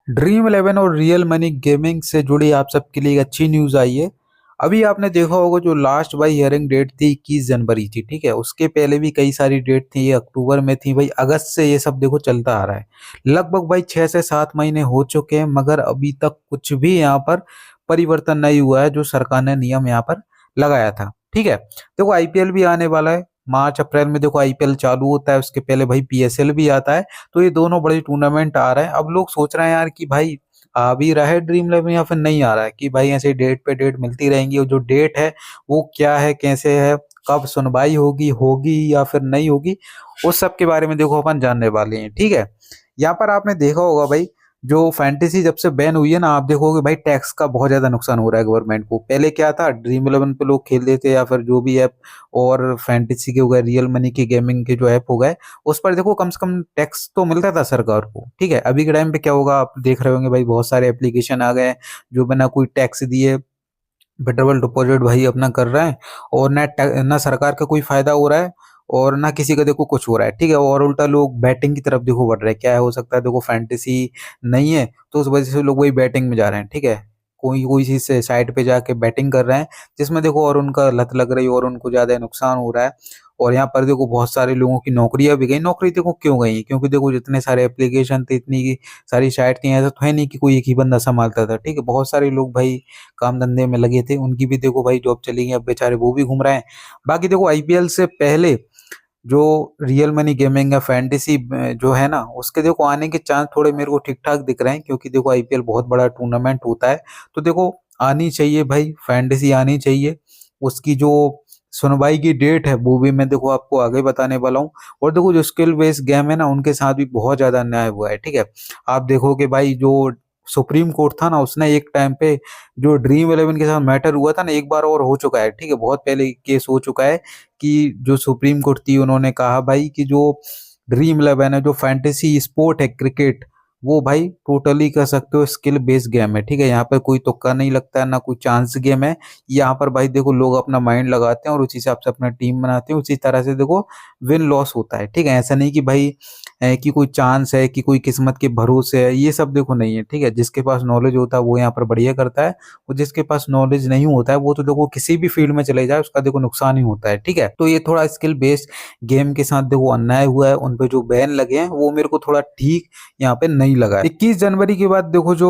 Dream eleven और real money gaming से जुड़ी आप सबके लिए एक अच्छी न्यूज आई है। अभी आपने देखा होगा जो लास्ट भाई हियरिंग डेट थी 21 जनवरी थी, ठीक है। उसके पहले भी कई सारी डेट थी, ये अक्टूबर में थी भाई, अगस्त से ये सब देखो चलता आ रहा है। लगभग भाई 6 से 7 महीने हो चुके हैं, मगर अभी तक कुछ भी यहाँ पर परिवर्तन नहीं हुआ है जो सरकार ने नियम यहाँ पर लगाया था, ठीक है। देखो आईपीएल भी आने वाला है, मार्च अप्रैल में देखो आईपीएल चालू होता है, उसके पहले भाई पीएसएल भी आता है। तो ये दोनों बड़े टूर्नामेंट आ रहे हैं। अब लोग सोच रहे हैं यार कि भाई आ भी रहा है ड्रीम इलेवन या फिर नहीं आ रहा है, कि भाई ऐसे डेट पे डेट मिलती रहेंगी, और जो डेट है वो क्या है, कैसे है, कब सुनवाई होगी होगी या फिर नहीं होगी, उस सब के बारे में देखो अपन जानने वाले हैं, ठीक है। यहाँ पर आपने देखा होगा भाई, जो फैंटेसी जब से बैन हुई है ना, आप देखोगे भाई टैक्स का बहुत ज्यादा नुकसान हो रहा है गवर्नमेंट को। पहले क्या था, ड्रीम इलेवन पे लोग खेलते थे या फिर जो भी ऐप, और फैंटेसी के हो गए, रियल मनी के गेमिंग के जो ऐप हो गए, उस पर देखो कम से कम टैक्स तो मिलता था सरकार को, ठीक है। अभी के टाइम पे क्या होगा, आप देख रहे होंगे भाई बहुत सारे एप्लीकेशन आ गए हैं जो बिना कोई टैक्स दिए पेट्रोल डिपॉजिट भाई अपना कर रहे हैं, और ना सरकार का कोई फायदा हो रहा है और ना किसी का देखो कुछ हो रहा है, ठीक है। और उल्टा लोग बैटिंग की तरफ देखो बढ़ रहे हैं। क्या है, हो सकता है देखो फैंटेसी नहीं है तो उस वजह से लोग वही बैटिंग में जा रहे हैं, ठीक है। कोई कोई चीज से साइड पे जाके बैटिंग कर रहे हैं, जिसमें देखो और उनका लत लग रही है और उनको ज्यादा नुकसान हो रहा है। और यहाँ पर देखो बहुत सारे लोगों की नौकरियां भी गई। नौकरी देखो क्यों गई, क्योंकि देखो जितने सारे एप्लीकेशन थे, इतनी सारी साइट थी, ऐसा तो है नहीं कि कोई एक ही बंदा संभालता था, ठीक है। बहुत सारे लोग भाई काम धंधे में लगे थे, उनकी भी देखो भाई जॉब चली गई, अब बेचारे वो भी घूम रहे हैं। बाकी देखो आईपीएल से पहले जो रियल मनी गेमिंग या फैंटेसी जो है ना, उसके देखो आने के चांस थोड़े मेरे को ठीक ठाक दिख रहे हैं, क्योंकि देखो आईपीएल बहुत बड़ा टूर्नामेंट होता है। तो देखो आनी चाहिए भाई, फैंटेसी आनी चाहिए। उसकी जो सुनवाई की डेट है वो भी मैं देखो आपको आगे बताने वाला हूँ। और देखो जो स्किल बेस्ड गेम है ना, उनके साथ भी बहुत ज्यादा अन्याय हुआ है, ठीक है। आप देखोगे भाई जो सुप्रीम कोर्ट था ना, उसने एक टाइम पे जो ड्रीम इलेवन के साथ मैटर हुआ था ना, एक बार और हो चुका है, ठीक है। बहुत पहले केस हो चुका है कि जो सुप्रीम कोर्ट थी उन्होंने कहा भाई कि जो ड्रीम इलेवन है, जो फैंटेसी स्पोर्ट है क्रिकेट, वो भाई टोटली कह सकते हो स्किल बेस्ड गेम है, ठीक है। यहाँ पर कोई तुक्का नहीं लगता है, ना कोई चांस गेम है। यहाँ पर भाई देखो लोग अपना माइंड लगाते हैं और उसी हिसाब से अपना टीम बनाते हैं, उसी तरह से देखो विन लॉस होता है, ठीक है। ऐसा नहीं कि भाई कि कोई चांस है, कि कोई किस्मत के भरोसे है, ये सब देखो नहीं है, ठीक है। जिसके पास नॉलेज होता है वो यहाँ पर बढ़िया करता है, और जिसके पास नॉलेज नहीं होता है वो तो देखो किसी भी फील्ड में चले जाए उसका देखो नुकसान ही होता है, ठीक है। तो ये थोड़ा स्किल बेस्ड गेम के साथ देखो अन्याय हुआ है, उन पे जो बैन लगे हैं वो मेरे को थोड़ा ठीक यहाँ पे नहीं लगा है। 21 जनवरी के बाद देखो जो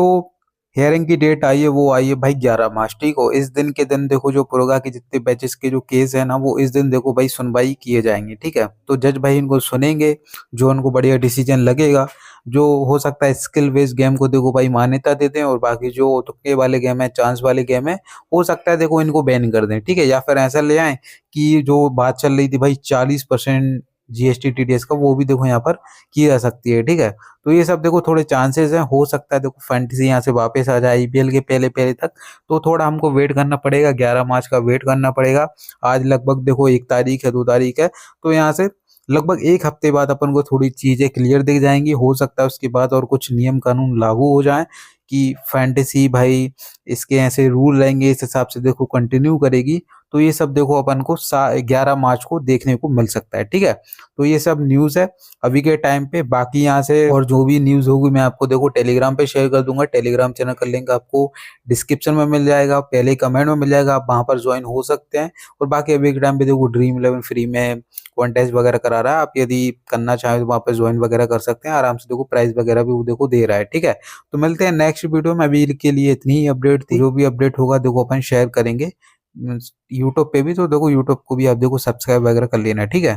हियरिंग की डेट आई है वो आई है भाई 11 मार्च, ठीक हो। इस दिन के दिन देखो जो पुरोगा के जितने बैचेस के जो केस है ना, वो इस दिन देखो भाई सुनवाई किए जाएंगे, ठीक है। तो जज भाई इनको सुनेंगे, जो उनको बढ़िया डिसीजन लगेगा, जो हो सकता है स्किल बेस्ड गेम को देखो भाई मान्यता देते हैं, और बाकी जो तुक्के वाले गेम है, चांस वाले गेम है, हो सकता है देखो इनको बैन कर दें, ठीक है। या फिर ऐसा ले आए कि जो बात चल रही थी भाई 40% जीएसटी टीडीएस का, वो भी देखो यहाँ पर की जा सकती है, ठीक है। तो ये सब देखो थोड़े चांसेस हैं, हो सकता है देखो फैंटेसी यहाँ से वापस आ जाए आईपीएल के पहले पहले तक। तो थोड़ा हमको वेट करना पड़ेगा, 11 मार्च का वेट करना पड़ेगा। आज लगभग देखो 1 तारीख है, 2 तारीख है, तो यहाँ से लगभग एक हफ्ते बाद अपन को थोड़ी चीजें क्लियर दिख जाएंगी। हो सकता है उसके बाद और कुछ नियम कानून लागू हो जाए कि फैंटेसी भाई इसके ऐसे रूल रहेंगे, इस हिसाब से देखो कंटिन्यू करेगी। तो ये सब देखो अपन को 11 मार्च को देखने को मिल सकता है, ठीक है। तो ये सब न्यूज है अभी के टाइम पे। बाकी यहाँ से और जो भी न्यूज होगी मैं आपको देखो टेलीग्राम पे शेयर कर दूंगा। टेलीग्राम चैनल का लिंक आपको डिस्क्रिप्शन में मिल जाएगा, पहले कमेंट में मिल जाएगा, आप वहां पर ज्वाइन हो सकते हैं। और बाकी अभी के टाइम पे देखो ड्रीम इलेवन फ्री में कॉन्टेस्ट वगैरह करा रहा है, आप यदि करना चाहें तो वहाँ पे ज्वाइन वगैरह कर सकते हैं आराम से। देखो प्राइस वगैरह भी वो देखो दे रहा है, ठीक है। तो मिलते हैं नेक्स्ट वीडियो में। अभी के लिए इतनी ही अपडेट थी, जो भी अपडेट होगा देखो अपन शेयर करेंगे यूट्यूब पे भी। तो देखो यूट्यूब को भी आप देखो सब्सक्राइब वगैरह कर लेना, ठीक है।